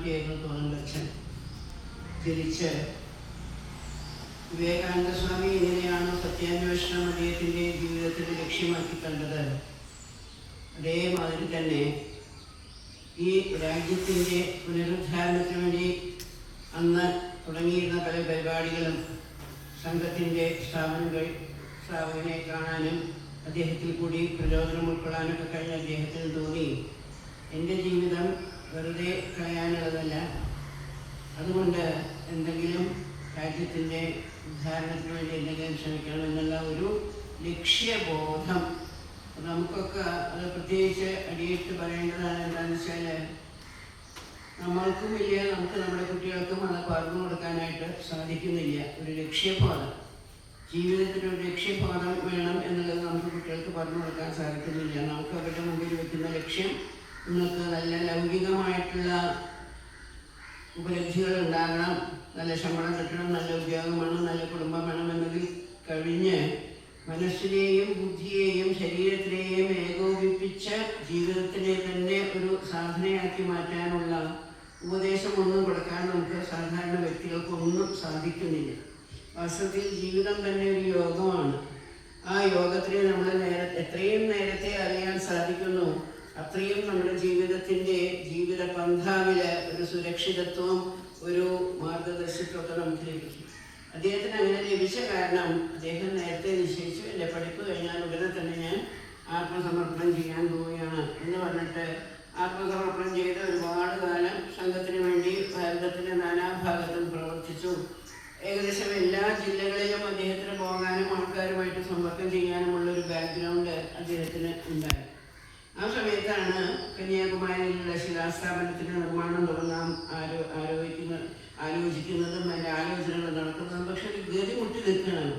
കുട്ടിയായിരുന്നു തോന്നുന്നച്ഛൻ. തിരിച്ച് വിവേകാനന്ദ സ്വാമി എങ്ങനെയാണ് സത്യാന്വേഷണം അദ്ദേഹത്തിൻ്റെ ജീവിതത്തിൽ ലക്ഷ്യമാക്കി കണ്ടത്, അതേമാതിരി തന്നെ ഈ രാജ്യത്തിൻ്റെ പുനരുദ്ധാരണത്തിന് വേണ്ടി അന്ന് തുടങ്ങിയിരുന്ന പല പരിപാടികളും സംഘത്തിൻ്റെ സ്ഥാപകനെ കാണാനും അദ്ദേഹത്തിൽ കൂടി പ്രചോദനം ഉൾക്കൊള്ളാനൊക്കെ കഴിഞ്ഞ അദ്ദേഹത്തിന് തോന്നി, എൻ്റെ ജീവിതം വെറുതെ കളയാനുള്ളതല്ല, അതുകൊണ്ട് എന്തെങ്കിലും രാജ്യത്തിൻ്റെ ഉദ്ധാരണത്തിന് വേണ്ടി എന്തെങ്കിലും ശ്രമിക്കണം എന്നുള്ള ഒരു ലക്ഷ്യബോധം നമുക്കൊക്കെ അത് പ്രത്യേകിച്ച് അടിയിട്ട് പറയേണ്ടതാണ്. എന്താണെന്ന് വെച്ചാൽ നമ്മൾക്കും ഇല്ല, നമുക്ക് നമ്മുടെ കുട്ടികൾക്കും അത് പറഞ്ഞു കൊടുക്കാനായിട്ട് സാധിക്കുന്നില്ല. ഒരു ലക്ഷ്യബോധം, ജീവിതത്തിൽ ഒരു ലക്ഷ്യബോധം വേണം എന്നുള്ളത് നമുക്ക് കുട്ടികൾക്ക് പറഞ്ഞു കൊടുക്കാൻ സാധിക്കുന്നില്ല. നമുക്ക് അവരുടെ മുമ്പിൽ വെക്കുന്ന ലക്ഷ്യം നിങ്ങൾക്ക് നല്ല ലൗകികമായിട്ടുള്ള ഉപലബ്ധികൾ ഉണ്ടാകണം, നല്ല ശമ്പളം കിട്ടണം, നല്ല ഉദ്യോഗം വേണം, നല്ല കുടുംബം വേണം എന്നതിൽ കഴിഞ്ഞ് മനസ്സിനെയും ബുദ്ധിയെയും ശരീരത്തിനെയും ഏകോപിപ്പിച്ച ജീവിതത്തിനെ തന്നെ ഒരു സാധനയാക്കി മാറ്റാനുള്ള ഉപദേശമൊന്നും കൊടുക്കാൻ നമുക്ക് സാധാരണ വ്യക്തികൾക്കൊന്നും സാധിക്കുന്നില്ല. വാസ്തവത്തിൽ ജീവിതം തന്നെ ഒരു യോഗമാണ്. ആ യോഗത്തിനെ നമ്മൾ എത്രയും നേരത്തെ അറിയാൻ സാധിക്കുന്നു, അത്രയും നമ്മുടെ ജീവിത പന്ഥാവിൽ ഒരു സുരക്ഷിതത്വം, ഒരു മാർഗദർശിത്വമൊക്കെ നമുക്ക് ലഭിക്കും. അദ്ദേഹത്തിന് അങ്ങനെ ലഭിച്ച കാരണം അദ്ദേഹം നേരത്തെ നിശ്ചയിച്ചു, എൻ്റെ പഠിപ്പ് കഴിഞ്ഞാൽ ഉടനെ തന്നെ ഞാൻ ആത്മസമർപ്പണം ചെയ്യാൻ പോവുകയാണ് എന്ന് പറഞ്ഞിട്ട് ആത്മസമർപ്പണം ചെയ്ത് ഒരുപാട് കാലം സംഘത്തിന് വേണ്ടി ഭാരതത്തിൻ്റെ നാനാഭാഗത്തും പ്രവർത്തിച്ചു. ഏകദേശം എല്ലാ ജില്ലകളിലും അദ്ദേഹത്തിന് പോകാനും ആൾക്കാരുമായിട്ട് സമ്പർക്കം ചെയ്യാനുമുള്ളൊരു ബാക്ക്ഗ്രൗണ്ട് അദ്ദേഹത്തിന് ഉണ്ടായി. ആ സമയത്താണ് കന്യാകുമാരിയിലുള്ള ശിലാസ്ഥാപനത്തിൻ്റെ നിർമ്മാണം തുടങ്ങാൻ ആലോചിക്കുന്നതും അതിൻ്റെ ആലോചനകൾ നടക്കുന്നതും. പക്ഷെ ഒരു ഗതി മുട്ടി നിൽക്കണം,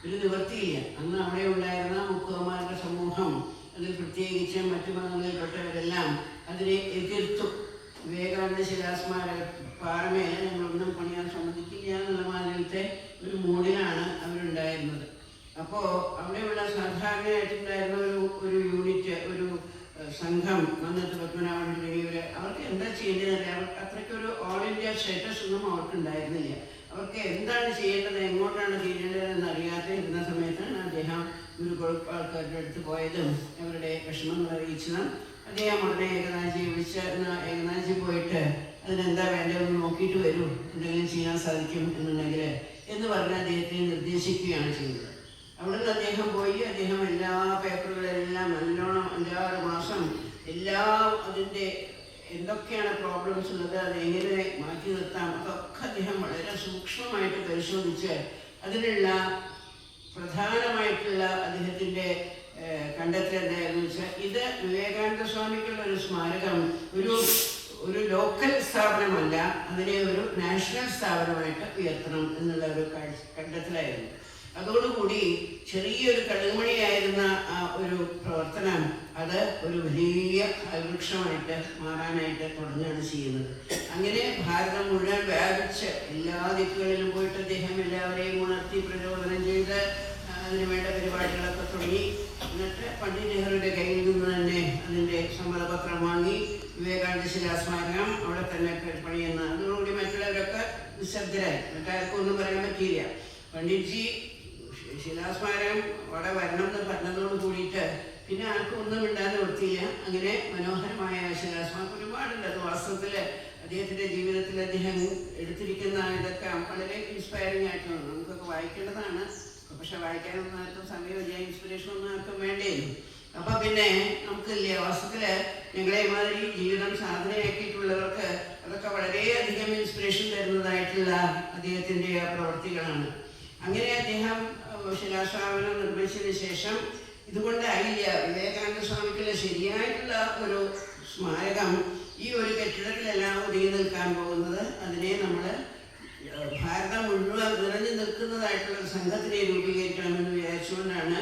ഒരു നിവൃത്തിയില്ല. അന്ന് അവിടെ ഉണ്ടായിരുന്ന മുക്കുവന്മാരുടെ സമൂഹം, അതിൽ പ്രത്യേകിച്ച് മറ്റു മതങ്ങളിൽപ്പെട്ടവരെല്ലാം അതിനെ എതിർത്തു. വിവേകാനന്ദ ശിലാസ്മാരക പാറമേൽ ഞങ്ങളൊന്നും പണിയാൻ സമ്മതിക്കില്ല എന്നുള്ള മാതിരത്തെ ഒരു മൂഡിലാണ് അവരുണ്ടായിരുന്നത്. അപ്പോൾ അവിടെയുള്ള സാധാരണയായിട്ടുണ്ടായിരുന്ന ഒരു യൂണിറ്റ്, ഒരു സംഘം വന്നിട്ട് പത്മനാഭൻ തുടങ്ങിയവർ, അവർക്ക് എന്താ ചെയ്യേണ്ടതെന്നറിയാം. അവർക്ക് അത്രയ്ക്കൊരു ഓൾ ഇന്ത്യ സ്റ്റാറ്റസ് ഒന്നും അവർക്കുണ്ടായിരുന്നില്ല. അവർക്ക് എന്താണ് ചെയ്യേണ്ടത്, എങ്ങോട്ടാണ് ചെയ്യേണ്ടതെന്ന് അറിയാതെ ഇരുന്ന സമയത്താണ് അദ്ദേഹം ഒരു ഗ്രൂപ്പ് ആൾക്കാരുടെ അടുത്ത് പോയതും അവരുടെ വിഷമങ്ങൾ അറിയിച്ചതും. അദ്ദേഹം ഉടനെ ഏകനാഥ്ജി പോയിട്ട് അതിനെന്താ വേണ്ടതെന്ന് നോക്കിയിട്ട് വരൂ, എന്തെങ്കിലും ചെയ്യാൻ സാധിക്കും എന്നുണ്ടെങ്കിൽ എന്ന് പറഞ്ഞ് അദ്ദേഹത്തെ നിർദ്ദേശിക്കുകയാണ് ചെയ്യുന്നത്. അവിടെ നിന്ന് അദ്ദേഹം പോയി, അദ്ദേഹം എല്ലാ പേപ്പറുകളെല്ലാം നല്ലോണം 5-6 മാസം അതിൻ്റെ എന്തൊക്കെയാണ് പ്രോബ്ലംസ് ഉള്ളത്, അതെങ്ങനെ മാറ്റി നിർത്താം, അതൊക്കെ അദ്ദേഹം വളരെ സൂക്ഷ്മമായിട്ട് പരിശോധിച്ച് അതിനുള്ള പ്രധാനമായിട്ടുള്ള അദ്ദേഹത്തിൻ്റെ കണ്ടെത്തൽ എന്തായിരുന്നു വെച്ചാൽ, ഇത് വിവേകാനന്ദ സ്വാമിക്കുള്ള ഒരു സ്മാരകം ഒരു ലോക്കൽ സ്ഥാപനമല്ല, അതിനെ ഒരു നാഷണൽ സ്ഥാപനമായിട്ട് ഉയർത്തണം എന്നുള്ള ഒരു കണ്ടെത്തലായിരുന്നു. അതോടുകൂടി ചെറിയൊരു കടുകുമണിയായിരുന്ന ആ ഒരു പ്രവർത്തനം അത് ഒരു വലിയ വൃക്ഷമായിട്ട് മാറാനായിട്ട് തുടങ്ങുകയാണ് ചെയ്യുന്നത്. അങ്ങനെ ഭാരതം മുഴുവൻ വ്യാപിച്ച് എല്ലാ ദിക്കുകളിലും പോയിട്ട് അദ്ദേഹം എല്ലാവരെയും ഉണർത്തി പ്രചോദനം ചെയ്ത് അതിനുവേണ്ട പരിപാടികളൊക്കെ തുടങ്ങി. എന്നിട്ട് പണ്ഡിറ്റ് നെഹ്റുവിൻ്റെ കയ്യിൽ നിന്ന് തന്നെ അതിൻ്റെ സമ്മതപത്രം വാങ്ങി വിവേകാനന്ദ ശിലാസ്മാരകം അവിടെ തന്നെ പണിയുന്ന. അതോടുകൂടി മറ്റുള്ളവരൊക്കെ നിശബ്ദരായി, മറ്റാർക്കും ഒന്നും പറയാൻ പറ്റിയില്ല. പണ്ഡിറ്റ്ജി ശിലാസ്മാരകം അവിടെ വരണം എന്ന് പറഞ്ഞതോട് കൂടിയിട്ട് പിന്നെ ആർക്കും ഒന്നും ഇണ്ടാന്ന് നിർത്തിയില്ല. അങ്ങനെ മനോഹരമായ ശിലാസ്മാരകം ഒരുപാടുണ്ട്. അത് വാസ്തവത്തിൽ അദ്ദേഹത്തിൻ്റെ ജീവിതത്തിൽ അദ്ദേഹം എടുത്തിരിക്കുന്ന ഇതൊക്കെ വളരെ ഇൻസ്പയറിംഗ് ആയിട്ടുള്ള നമുക്കൊക്കെ വായിക്കേണ്ടതാണ്. പക്ഷെ വായിക്കാനൊന്നും ആർക്കും സമയമില്ല, ഇൻസ്പിറേഷൻ ഒന്നും ആർക്കും വേണ്ടേലും. അപ്പം പിന്നെ നമുക്കില്ല, വാസ്തവത്തിൽ ഞങ്ങളെ മാതിരി ജീവിതം സാധനയാക്കിയിട്ടുള്ളവർക്ക് അതൊക്കെ വളരെയധികം ഇൻസ്പിറേഷൻ തരുന്നതായിട്ടുള്ള അദ്ദേഹത്തിൻ്റെ പ്രവൃത്തികളാണ്. അങ്ങനെ അദ്ദേഹം ശിലാസ്ഥാപനം നിർമ്മിച്ചതിന് ശേഷം ഇതുകൊണ്ടായില്ല വിവേകാനന്ദ സ്വാമിക്കുള്ള ശരിയായിട്ടുള്ള ഒരു സ്മാരകം ഈ ഒരു കെട്ടിടത്തിലെല്ലാം ഒതുങ്ങി നിൽക്കാൻ പോകുന്നത്. അതിനെ നമ്മൾ ഭാരതം മുഴുവൻ നിറഞ്ഞു നിൽക്കുന്നതായിട്ടുള്ള ഒരു സംഘത്തിനെ രൂപീകരിക്കണമെന്ന് വിചാരിച്ചുകൊണ്ടാണ്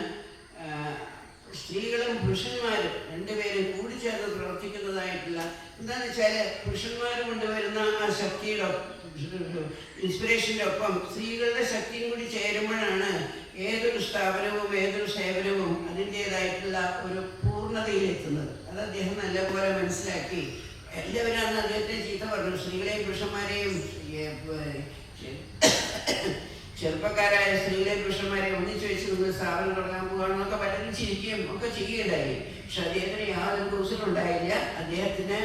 സ്ത്രീകളും പുരുഷന്മാരും രണ്ടുപേരും കൂടിച്ചേർന്ന് പ്രവർത്തിക്കുന്നതായിട്ടുള്ള. എന്താണെന്ന് വെച്ചാൽ പുരുഷന്മാർ കൊണ്ടുവരുന്ന ആ ശക്തിയുടെ ഇൻസ്പിറേഷൻ്റെ ഒപ്പം സ്ത്രീകളുടെ ശക്തിയും കൂടി ചേരുമ്പോഴാണ് ഏതൊരു സ്ഥാപനവും ഏതൊരു സേവനവും അതിൻ്റേതായിട്ടുള്ള ഒരു പൂർണ്ണതയിലെത്തുന്നത്. അത് അദ്ദേഹം നല്ലപോലെ മനസ്സിലാക്കി. എല്ലാവരും അന്ന് അദ്ദേഹത്തെ ചീത്ത പറഞ്ഞു, സ്ത്രീകളെയും പുരുഷന്മാരെയും ചെറുപ്പക്കാരായ സ്ത്രീകളെയും പുരുഷന്മാരെയും ഒന്നിച്ചു വെച്ച് നിങ്ങൾ സ്ഥാപനം തുടങ്ങാൻ പോവുകയാണെന്നൊക്കെ പലരും ചിരിക്കുകയും ഒക്കെ ചെയ്യുകയുണ്ടായി. പക്ഷെ അദ്ദേഹത്തിന് യാതൊരു കൂസലും ഉണ്ടായില്ല. അദ്ദേഹത്തിന്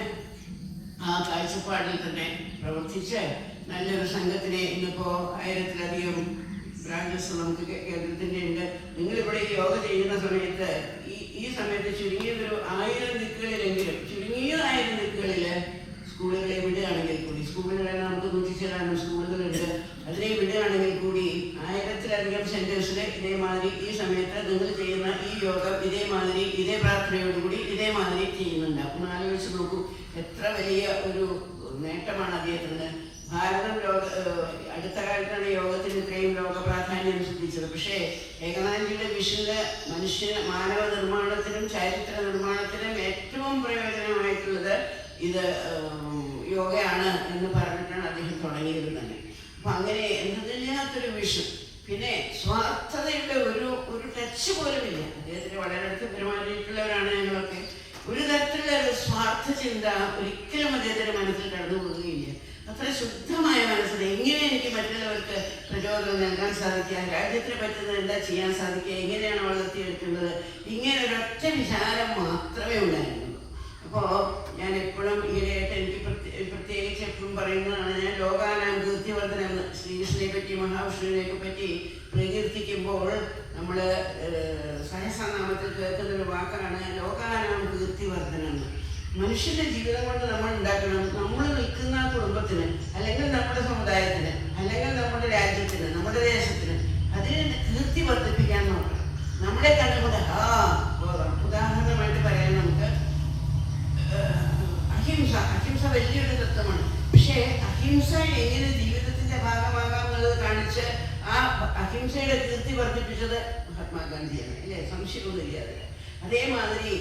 ആ കാഴ്ചപ്പാടിൽ തന്നെ പ്രവർത്തിച്ച് നല്ലൊരു സംഘത്തിനെ ഇന്നിപ്പോ 1000-ലധികം ബ്രാഞ്ചസ് നമുക്ക് കേന്ദ്രത്തിന്റെ ഉണ്ട്. നിങ്ങളിവിടെ യോഗ ചെയ്യുന്ന സമയത്ത് ഈ സമയത്ത് ചുരുങ്ങിയതൊരു 1000 ദിക്കുകളിലെങ്കിലും ചുരുങ്ങിയ 1000 ദിക്കുകളില് സ്കൂളുകളെ വിടുകയാണെങ്കിൽ കൂടി, സ്കൂളുകളെ നമുക്ക് 100 സ്കൂളുകളുണ്ട്, അതിനെ വിടുകയാണെങ്കിൽ കൂടി 1000-ലധികം സെന്റേഴ്സിൽ ഇതേമാതിരി ഈ സമയത്ത് നിങ്ങൾ ചെയ്യുന്ന ഈ യോഗം ഇതേമാതിരി ഇതേ പ്രാർത്ഥനയോടുകൂടി ഇതേമാതിരി ചെയ്യുന്നുണ്ടാവും. ഒന്ന് ആലോചിച്ച് നോക്കൂ, എത്ര വലിയ ഒരു നേട്ടമാണ് അദ്ദേഹത്തിന്. ഭാരതം അടുത്ത കാലത്താണ് യോഗത്തിന് ഇത്രയും ലോക പ്രാധാന്യം സിദ്ധിച്ചത്. പക്ഷേ ഏകനാഥജിയുടെ വിഷന് മാനവ നിർമ്മാണത്തിനും ചരിത്ര നിർമ്മാണത്തിനും ഏറ്റവും പ്രയോജനമായിട്ടുള്ളത് ഇത് യോഗയാണ് എന്ന് പറഞ്ഞിട്ടാണ് അദ്ദേഹം തുടങ്ങിയത് തന്നെ. അപ്പൊ അങ്ങനെ എന്തില്ലാത്തൊരു വിഷൻ, പിന്നെ സ്വാർത്ഥതയുടെ ഒരു ടച്ച് പോലുമില്ല. അദ്ദേഹത്തിന് വളരെ അടുത്ത് പെരുമാറിയിട്ടുള്ളവരാണ് ഞങ്ങളൊക്കെ. ഒരു തരത്തിലുള്ള സ്വാർത്ഥ ചിന്ത ഒരിക്കലും അദ്ദേഹത്തിന്റെ മനസ്സിൽ കടന്നു പോവുകയില്ല. അത്ര ശുദ്ധമായ മനസ്സിൽ എങ്ങനെ എനിക്ക് മറ്റുള്ളവർക്ക് പ്രചോദനം നൽകാൻ സാധിക്കുക, രാജ്യത്തിന് പറ്റുന്നത് എന്താ ചെയ്യാൻ സാധിക്കുക, എങ്ങനെയാണ് വളർത്തിയെടുക്കേണ്ടത്, ഇങ്ങനെ ഒരൊറ്റ വിചാരം മാത്രമേ ഉണ്ടായിരുന്നുള്ളൂ. അപ്പോൾ ഞാൻ എപ്പോഴും ഈയിടെയായിട്ട് എനിക്ക് പ്രത്യേകിച്ച് എപ്പോഴും പറയുന്നതാണ്, ഞാൻ ലോകാനാം കീർത്തിവർദ്ധനം എന്ന് ശ്രീകൃഷ്ണനെ പറ്റി മഹാവിഷ്ണുവിനെയൊക്കെ പറ്റി പ്രകീർത്തിക്കുമ്പോൾ നമ്മൾ സഹസ്രനാമത്തിൽ കേൾക്കുന്നൊരു വാക്കാണ് ലോകാനാം കീർത്തിവർദ്ധനം എന്ന്. മനുഷ്യന്റെ ജീവിതം കൊണ്ട് നമ്മൾ ഉണ്ടാക്കണം, നമ്മൾ നിൽക്കുന്ന കുടുംബത്തിന് അല്ലെങ്കിൽ നമ്മുടെ സമുദായത്തിന് അല്ലെങ്കിൽ നമ്മുടെ രാജ്യത്തിന് നമ്മുടെ ദേശത്തിന് അതിന് കീർത്തി വർദ്ധിപ്പിക്കാൻ നോക്കണം. നമ്മളെ കണ്ടുകൊണ്ട് ഉദാഹരണമായിട്ട് പറയാൻ നമുക്ക് അഹിംസ വലിയൊരു തത്വമാണ്. പക്ഷേ അഹിംസ എങ്ങനെ ജീവിതത്തിന്റെ ഭാഗമാകാം എന്നുള്ളത് കാണിച്ച് ആ അഹിംസയുടെ കീർത്തി വർദ്ധിപ്പിച്ചത് മഹാത്മാഗാന്ധിയാണ്, അല്ലേ? സംശയമൊന്നുമില്ല അതിന്. അതേമാതിരി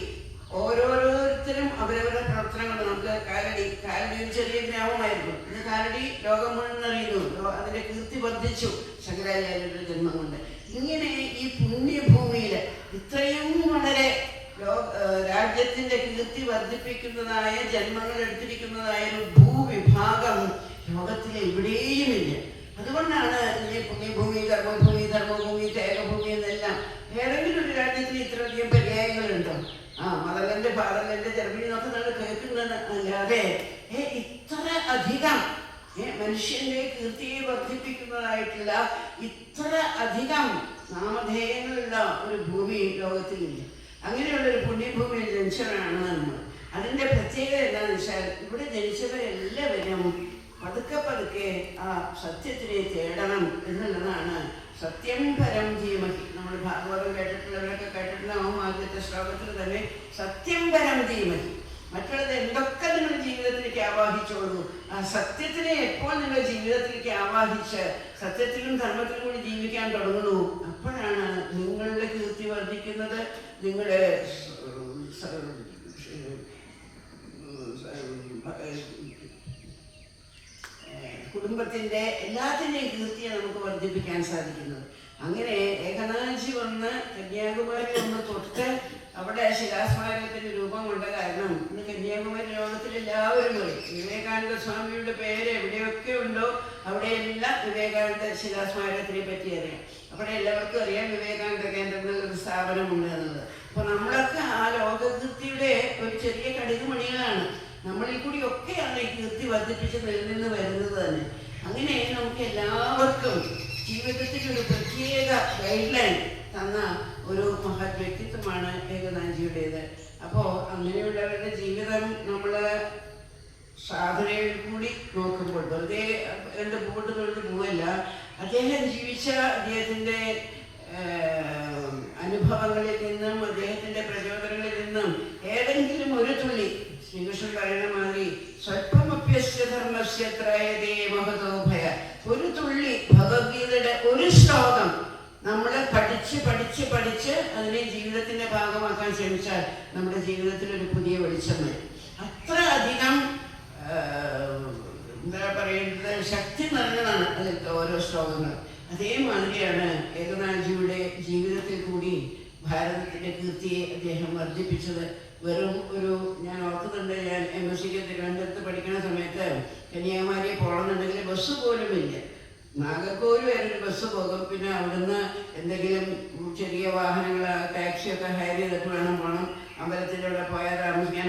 ഓരോരുത്തരും അവരവരുടെ പ്രവർത്തനങ്ങൾ, നമുക്ക് കാലടി ഒരു ചെറിയ ഗ്രാമമായിരുന്നു, ഇന്ന് കാലടി ലോകം മുഴുവൻ അറിയുന്നു, അതിന്റെ കീർത്തി വർദ്ധിച്ചു ശങ്കരാചാര്യരുടെ ജന്മം കൊണ്ട്. ഇങ്ങനെ ഈ പുണ്യഭൂമിയിൽ ഇത്രയും വളരെ രാജ്യത്തിന്റെ കീർത്തി വർദ്ധിപ്പിക്കുന്നതായ ജന്മങ്ങൾ എടുത്തിരിക്കുന്നതായ ഒരു ഭൂവിഭാഗം ലോകത്തിൽ എവിടെയുമില്ല. അതുകൊണ്ടാണ് ഈ പുണ്യഭൂമി, ധർമ്മഭൂമി, തേകഭൂമി എന്നെല്ലാം. ഏതെങ്കിലും ഒരു രാജ്യത്തിന് ഇത്രയധികം പര്യായങ്ങളുണ്ടോ? മദർലൻഡ്, ഫാദർലൻഡ്, ജർമ്മനി എന്നൊക്കെ നമ്മൾ കേൾക്കുന്നത് അല്ലാതെ ഇത്ര അധികം മനുഷ്യന്റെ കീർത്തിയെ വർദ്ധിപ്പിക്കുന്നതായിട്ടുള്ള ഇത്ര അധികം നാമധേയങ്ങളുള്ള ഒരു ഭൂമി ലോകത്തിലില്ല. അങ്ങനെയുള്ള ഒരു പുണ്യഭൂമിയിൽ ജനിച്ചവരാണ് നമ്മൾ. അതിന്റെ പ്രത്യേകത എന്താണെന്ന് വെച്ചാൽ ഇവിടെ ജനിച്ചവരെല്ലാവരും പതുക്കെ ആ സത്യത്തിനെ തേടണം എന്നുള്ളതാണ്. സത്യം പരം ധീമഹി, നമ്മൾ ഭാഗവതം കേട്ടിട്ടുള്ളവരൊക്കെ കേട്ടിട്ടുണ്ടാവും. ആദ്യത്തെ ശ്ലോകത്തിൽ തന്നെ സത്യം പരം ധീമഹി. മറ്റുള്ളത് എന്തൊക്കെ നിങ്ങൾ ജീവിതത്തിലേക്ക് ആവാഹിച്ചോളൂ, ആ സത്യത്തിനെ എപ്പോൾ നിങ്ങൾ ജീവിതത്തിലേക്ക് ആവാഹിച്ച് സത്യത്തിലും ധർമ്മത്തിലും കൂടി ജീവിക്കാൻ തുടങ്ങുന്നു, അപ്പോഴാണ് നിങ്ങളുടെ കീർത്തി വർദ്ധിക്കുന്നത്. നിങ്ങളുടെ കുടുംബത്തിന്റെ എല്ലാത്തിൻ്റെയും കീർത്തിയെ നമുക്ക് വർദ്ധിപ്പിക്കാൻ സാധിക്കുന്നത്. അങ്ങനെ ഏകനാഥജി വന്ന് കന്യാകുമാരി ഒന്ന് തൊട്ട് അവിടെ ശിലാസ്മാരകത്തിന് രൂപം കൊണ്ട കാരണം ഇന്ന് കന്യാകുമാരി ലോകത്തിൽ എല്ലാവരും പോയി. വിവേകാനന്ദ സ്വാമിയുടെ പേര് എവിടെയൊക്കെ ഉണ്ടോ അവിടെയെല്ലാം വിവേകാനന്ദ ശിലാസ്മാരകത്തിനെ പറ്റി അറിയാം. അവിടെ എല്ലാവർക്കും അറിയാം വിവേകാനന്ദ കേന്ദ്രം എന്നൊരു സ്ഥാപനമുണ്ട് എന്നുള്ളത്. അപ്പൊ നമ്മളൊക്കെ ആ ലോകകീർത്തിയുടെ ഒരു ചെറിയ കടുകുമണികളാണ്. നമ്മളിൽ കൂടി ഒക്കെയാണ് ഈ കീർത്തി വർദ്ധിപ്പിച്ച് നിലനിന്ന് വരുന്നത് തന്നെ. അങ്ങനെ നമുക്ക് എല്ലാവർക്കും ജീവിതത്തിൽ ഒരു പ്രത്യേക ഗൈഡ് ലൈൻ തന്ന ഒരു മഹത് വ്യക്തിത്വമാണ് ഏകനാഥജിയുടേത്. അപ്പോൾ അങ്ങനെയുള്ളവരുടെ ജീവിതം നമ്മൾ സാധനയിൽ കൂടി നോക്കുമ്പോൾ വെറുതെ രണ്ട് പൂട്ട് തൊഴിൽ പോവല്ല. അദ്ദേഹം ജീവിച്ച അദ്ദേഹത്തിൻ്റെ അനുഭവങ്ങളിൽ നിന്നും അദ്ദേഹത്തിൻ്റെ പ്രചോദനങ്ങളിൽ നിന്നും ഏതെങ്കിലും ഒരു തുള്ളി, ശ്രീകൃഷ്ണൻ പറയുന്ന മാതിരി സ്വല്പമപ്യസ്യ ധർമ്മസ്യ ത്രയതേ മഹതോ ഭയ, ഒരു തുള്ളി ഭഗവത്ഗീതയുടെ ഒരു ശ്ലോകം നമ്മൾ പഠിച്ച് അതിനെ ജീവിതത്തിന്റെ ഭാഗമാക്കാൻ ശ്രമിച്ചാൽ നമ്മുടെ ജീവിതത്തിൽ ഒരു പുതിയ വെളിച്ചം വരും. അത്ര അധികം എന്താ പറയുന്നത്, ശക്തി നിറഞ്ഞതാണ് അതിലത്തെ ഓരോ ശ്ലോകങ്ങൾ. അതേമാതിരിയാണ് ഏകനാഥജിയുടെ ജീവിതത്തിൽ കൂടി ഭാരതത്തിന്റെ കീർത്തിയെ അദ്ദേഹം വർദ്ധിപ്പിച്ചത്. വെറും ഒരു, ഞാൻ ഓർക്കുന്നുണ്ട്, ഞാൻ MSc തിരുവനന്തപുരത്ത് പഠിക്കുന്ന സമയത്ത് കന്യാകുമാരി പോകണമെന്നുണ്ടെങ്കിൽ ബസ് പോലും ഇല്ല. നാഗർകോവിൽ വരെ ഒരു ബസ് പോകും, പിന്നെ അവിടുന്ന് എന്തെങ്കിലും ചെറിയ വാഹനങ്ങൾ ടാക്സിയൊക്കെ ഹയർ ചെയ്തിട്ട് വേണം അമ്പലത്തിൻ്റെ അവിടെ പോയാൽ താമസിക്കാൻ.